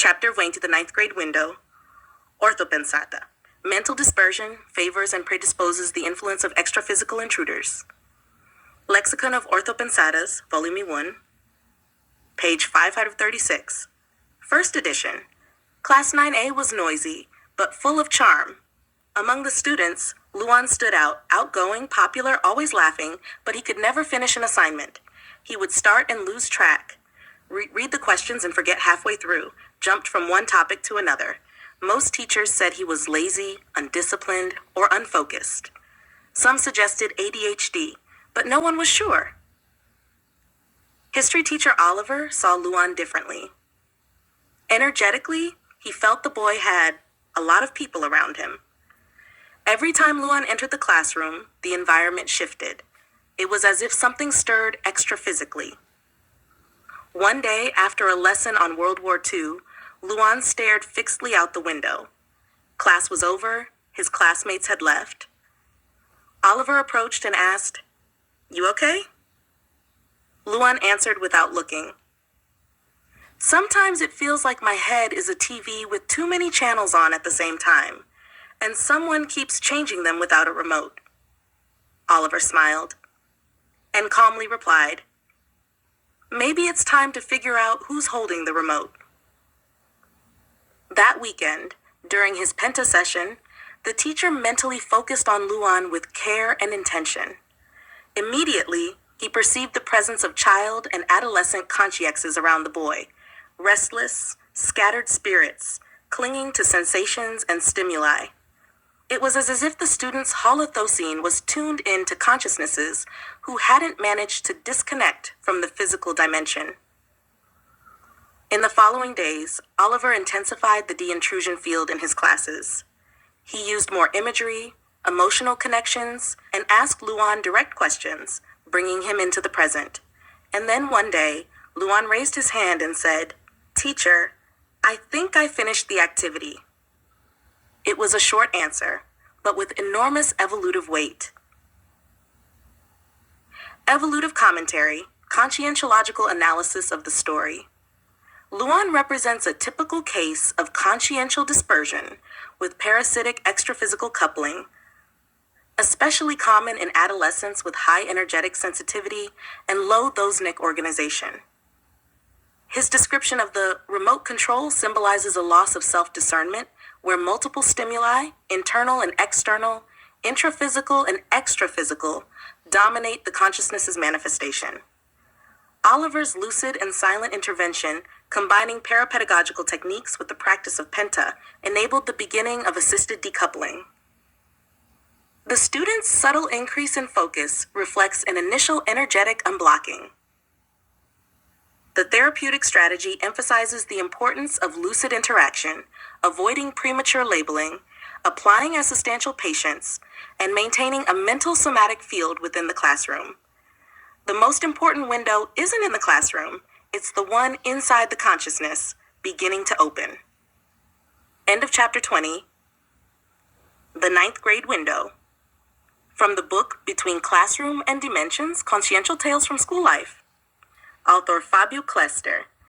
Chapter 20 the ninth grade window, orthopensata. Mental dispersion favors and predisposes the influence of extraphysical intruders. Lexicon of Orthopensatas, Volume 1, page 536. First edition. Class 9A was noisy, but full of charm. Among the students, Luan stood out, outgoing, popular, always laughing, but he could never finish an assignment. He would start and lose track, read the questions and forget halfway through, jumped from one topic to another. Most teachers said he was lazy, undisciplined, or unfocused. Some suggested ADHD, but no one was sure. History teacher Oliver saw Luan differently. Energetically, he felt the boy had a lot of people around him. Every time Luan entered the classroom, the environment shifted. It was as if something stirred extra-physically. One day, after a lesson on World War II, Luan stared fixedly out the window. Class was over, his classmates had left. Oliver approached and asked, "You okay?" Luan answered without looking. "Sometimes it feels like my head is a TV with too many channels on at the same time, and someone keeps changing them without a remote." Oliver smiled and calmly replied, "Maybe it's time to figure out who's holding the remote." That weekend, during his penta session, the teacher mentally focused on Luan with care and intention. Immediately, he perceived the presence of child and adolescent consciexes around the boy, restless, scattered spirits, clinging to sensations and stimuli. It was as if the student's holothosine was tuned into consciousnesses who hadn't managed to disconnect from the physical dimension. In the following days, Oliver intensified the de-intrusion field in his classes. He used more imagery, emotional connections, and asked Luan direct questions, bringing him into the present. And then one day, Luan raised his hand and said, "Teacher, I think I finished the activity." It was a short answer, but with enormous evolutive weight. Evolutive commentary, conscientiological analysis of the story. Luan represents a typical case of consciential dispersion with parasitic extraphysical coupling, especially common in adolescents with high energetic sensitivity and low Doznik organization. His description of the remote control symbolizes a loss of self-discernment where multiple stimuli, internal and external, intraphysical and extraphysical, dominate the consciousness's manifestation. Oliver's lucid and silent intervention, combining parapedagogical techniques with the practice of penta, enabled the beginning of assisted decoupling. The student's subtle increase in focus reflects an initial energetic unblocking. The therapeutic strategy emphasizes the importance of lucid interaction, avoiding premature labeling, applying as substantial patience, and maintaining a mental somatic field within the classroom. The most important window isn't in the classroom, it's the one inside the consciousness, beginning to open. End of chapter 20. The ninth grade window. From the book Between Classroom and Dimensions, Consciential Tales from School Life. Author Fábio Klester.